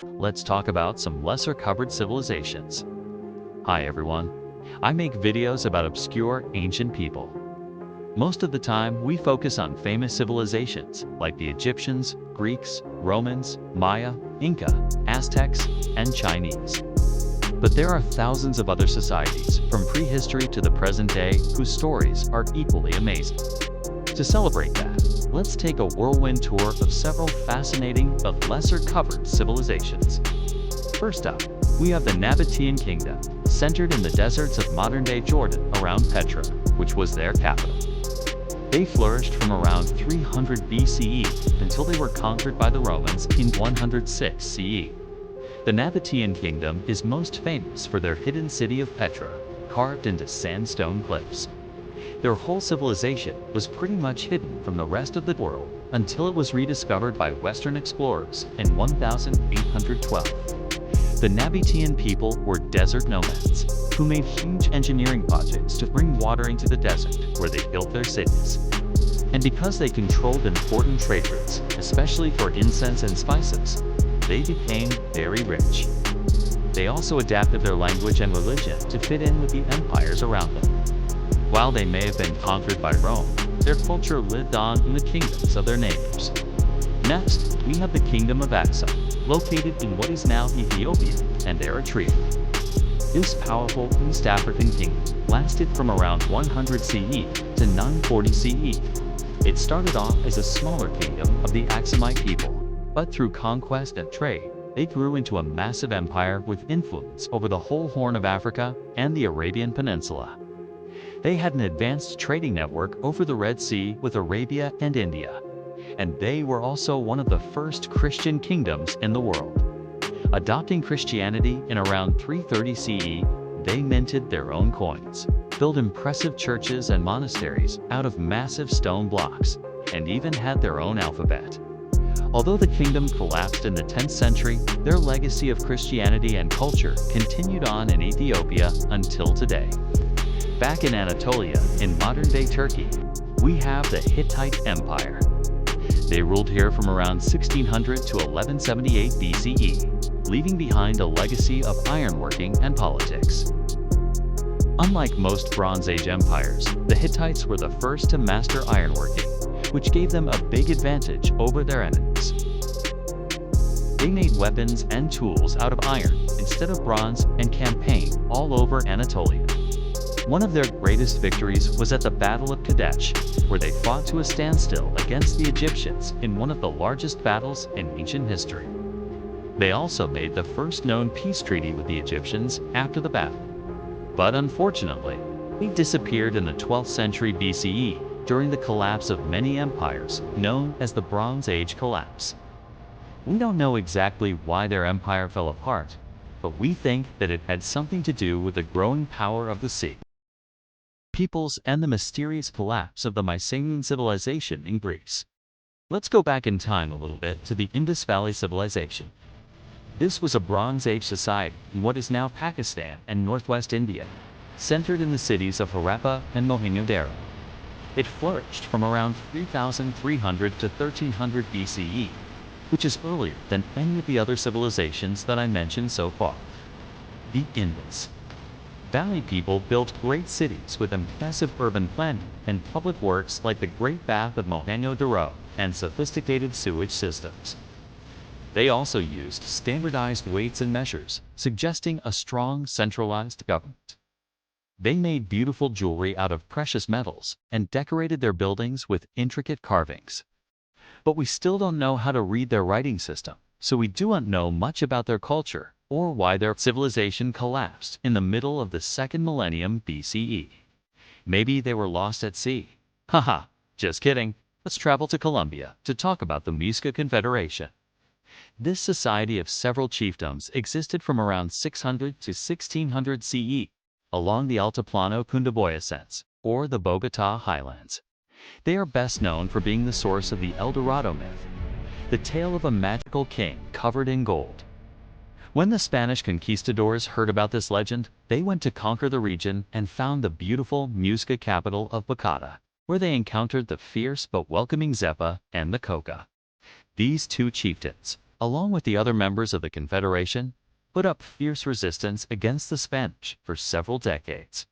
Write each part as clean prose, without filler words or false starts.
Let's talk about some lesser covered civilizations. Hi everyone. I make videos about obscure ancient people. Most of the time, we focus on famous civilizations like the Egyptians, Greeks, Romans, Maya, Inca, Aztecs, and Chinese. But there are thousands of other societies, from prehistory to the present day, whose stories are equally amazing. To celebrate that, let's take a whirlwind tour of several fascinating but lesser covered civilizations. First up, we have the Nabatean Kingdom, centered in the deserts of modern-day Jordan around Petra, which was their capital. They flourished from around 300 BCE until they were conquered by the Romans in 106 CE. The Nabatean Kingdom is most famous for their hidden city of Petra, carved into sandstone cliffs. Their whole civilization was pretty much hidden from the rest of the world until it was rediscovered by Western explorers in 1812. The Nabatean people were desert nomads who made huge engineering projects to bring water into the desert where they built their cities. And because they controlled important trade routes, especially for incense and spices, they became very rich. They also adapted their language and religion to fit in with the empires around them. While they may have been conquered by Rome, their culture lived on in the kingdoms of their neighbors. Next, we have the Kingdom of Axum, located in what is now Ethiopia and Eritrea. This powerful East African kingdom lasted from around 100 CE to 940 CE. It started off as a smaller kingdom of the Axumite people, but through conquest and trade, they grew into a massive empire with influence over the whole Horn of Africa and the Arabian Peninsula. They had an advanced trading network over the Red Sea with Arabia and India, and they were also one of the first Christian kingdoms in the world. Adopting Christianity in around 330 CE, they minted their own coins, built impressive churches and monasteries out of massive stone blocks, and even had their own alphabet. Although the kingdom collapsed in the 10th century, their legacy of Christianity and culture continued on in Ethiopia until today. Back in Anatolia, in modern-day Turkey, we have the Hittite Empire. They ruled here from around 1600 to 1178 BCE, leaving behind a legacy of ironworking and politics. Unlike most Bronze Age empires, the Hittites were the first to master ironworking, which gave them a big advantage over their enemies. They made weapons and tools out of iron instead of bronze and campaigned all over Anatolia. One of their greatest victories was at the Battle of Kadesh, where they fought to a standstill against the Egyptians in one of the largest battles in ancient history. They also made the first known peace treaty with the Egyptians after the battle. But unfortunately, they disappeared in the 12th century BCE during the collapse of many empires known as the Bronze Age collapse. We don't know exactly why their empire fell apart, but we think that it had something to do with the growing power of the sea. Peoples and the mysterious collapse of the Mycenaean civilization in Greece. Let's go back in time a little bit to the Indus Valley civilization. This was a Bronze Age society in what is now Pakistan and northwest India, centered in the cities of Harappa and Mohenjo-daro. It flourished from around 3300 to 1300 BCE, which is earlier than any of the other civilizations that I mentioned so far. The Indus Valley people built great cities with impressive urban planning and public works like the Great Bath of Mohenjo-daro and sophisticated sewage systems. They also used standardized weights and measures, suggesting a strong centralized government. They made beautiful jewelry out of precious metals and decorated their buildings with intricate carvings. But we still don't know how to read their writing system, so we do not know much about their culture or why their civilization collapsed in the middle of the 2nd millennium BCE. Maybe they were lost at sea. Haha, just kidding. Let's travel to Colombia to talk about the Muisca Confederation. This society of several chiefdoms existed from around 600 to 1600 CE along the Altiplano Cundiboyacense, or the Bogota Highlands. They are best known for being the source of the El Dorado myth, the tale of a magical king covered in gold. When the Spanish conquistadors heard about this legend, they went to conquer the region and found the beautiful Muisca capital of Bogota, where they encountered the fierce but welcoming Zepa and the Coca. These two chieftains, along with the other members of the Confederation, put up fierce resistance against the Spanish for several decades.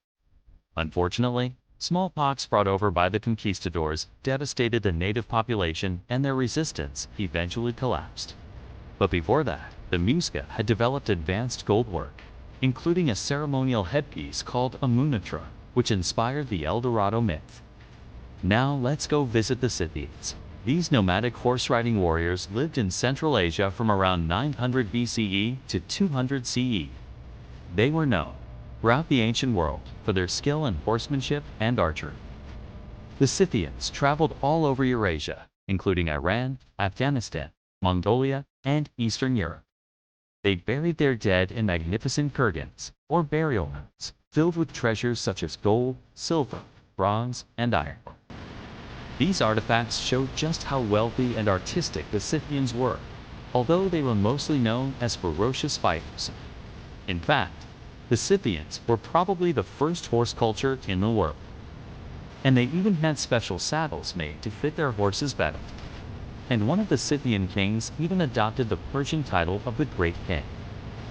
Unfortunately, smallpox brought over by the conquistadors devastated the native population and their resistance eventually collapsed. But before that, the Muisca had developed advanced gold work, including a ceremonial headpiece called a munitra, which inspired the El Dorado myth. Now let's go visit the Scythians. These nomadic horse-riding warriors lived in Central Asia from around 900 BCE to 200 CE. They were known throughout the ancient world for their skill in horsemanship and archery. The Scythians traveled all over Eurasia, including Iran, Afghanistan, Mongolia, and Eastern Europe. They buried their dead in magnificent kurgans, or burial mounds, filled with treasures such as gold, silver, bronze, and iron. These artifacts show just how wealthy and artistic the Scythians were, although they were mostly known as ferocious fighters. In fact, the Scythians were probably the first horse culture in the world. And they even had special saddles made to fit their horses better. And one of the Scythian kings even adopted the Persian title of the Great King.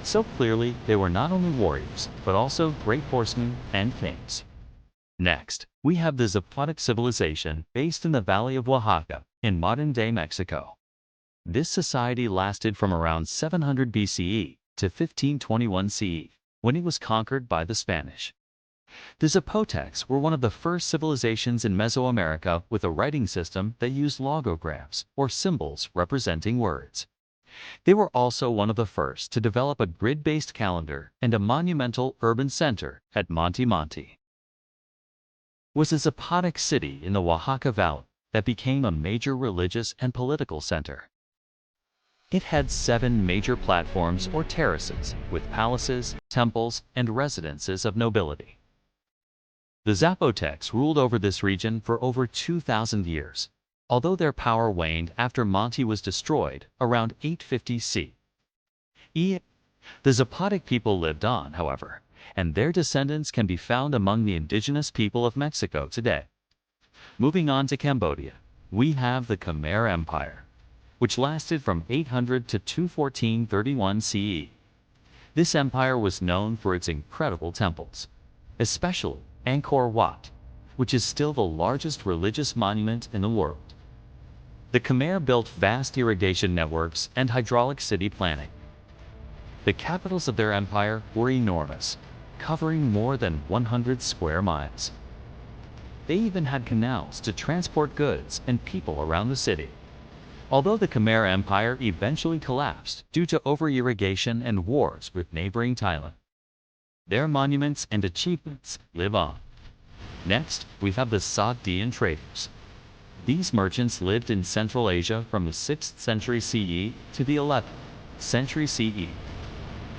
So clearly, they were not only warriors, but also great horsemen and kings. Next, we have the Zapotec civilization based in the Valley of Oaxaca, in modern-day Mexico. This society lasted from around 700 BCE to 1521 CE, when it was conquered by the Spanish. The Zapotecs were one of the first civilizations in Mesoamerica with a writing system that used logograms, or symbols representing words. They were also one of the first to develop a grid-based calendar, and a monumental urban center at Monte was a Zapotec city in the Oaxaca Valley that became a major religious and political center. It had 7 major platforms or terraces, with palaces, temples, and residences of nobility. The Zapotecs ruled over this region for over 2,000 years, although their power waned after Monte was destroyed around 850 CE. The Zapotec people lived on, however, and their descendants can be found among the indigenous people of Mexico today. Moving on to Cambodia, we have the Khmer Empire, which lasted from 800 to 214-31 CE. This empire was known for its incredible temples, especially Angkor Wat, which is still the largest religious monument in the world. The Khmer built vast irrigation networks and hydraulic city planning. The capitals of their empire were enormous, covering more than 100 square miles. They even had canals to transport goods and people around the city. Although the Khmer Empire eventually collapsed due to over-irrigation and wars with neighboring Thailand, their monuments and achievements live on. Next, we have the Sogdian traders. These merchants lived in Central Asia from the 6th century CE to the 11th century CE.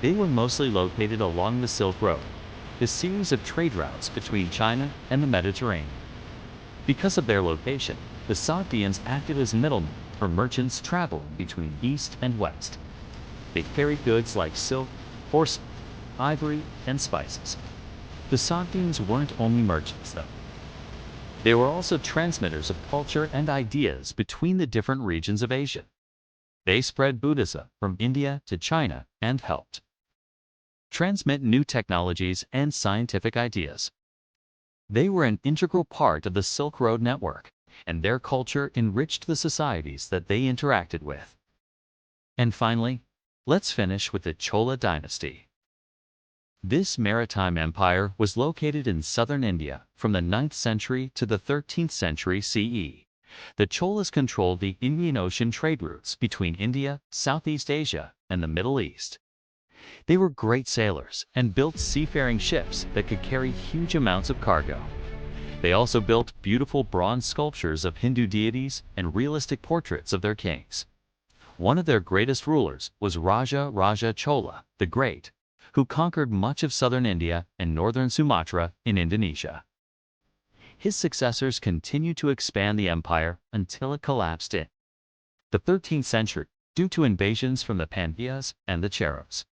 They were mostly located along the Silk Road, a series of trade routes between China and the Mediterranean. Because of their location, the Sogdians acted as middlemen for merchants traveling between east and west. They carried goods like silk, porcelain, ivory, and spices. The Sogdians weren't only merchants, though. They were also transmitters of culture and ideas between the different regions of Asia. They spread Buddhism from India to China and helped transmit new technologies and scientific ideas. They were an integral part of the Silk Road network, and their culture enriched the societies that they interacted with. And finally, let's finish with the Chola dynasty. This maritime empire was located in southern India from the 9th century to the 13th century CE. The Cholas controlled the Indian Ocean trade routes between India, Southeast Asia, and the Middle East. They were great sailors and built seafaring ships that could carry huge amounts of cargo. They also built beautiful bronze sculptures of Hindu deities and realistic portraits of their kings. One of their greatest rulers was Raja Chola the Great, who conquered much of southern India and northern Sumatra in Indonesia. His successors continued to expand the empire until it collapsed in the 13th century due to invasions from the Pandya's and the Cheras.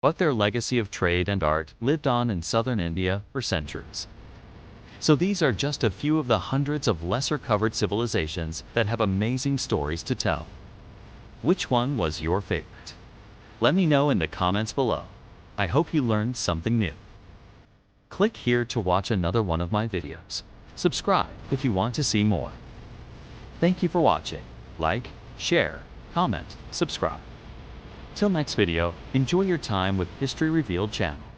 But their legacy of trade and art lived on in southern India for centuries. So these are just a few of the hundreds of lesser-covered civilizations that have amazing stories to tell. Which one was your favorite? Let me know in the comments below. I hope you learned something new. Click here to watch another one of my videos. Subscribe if you want to see more. Thank you for watching. Like, share, comment, subscribe. Till next video, enjoy your time with History Revealed channel.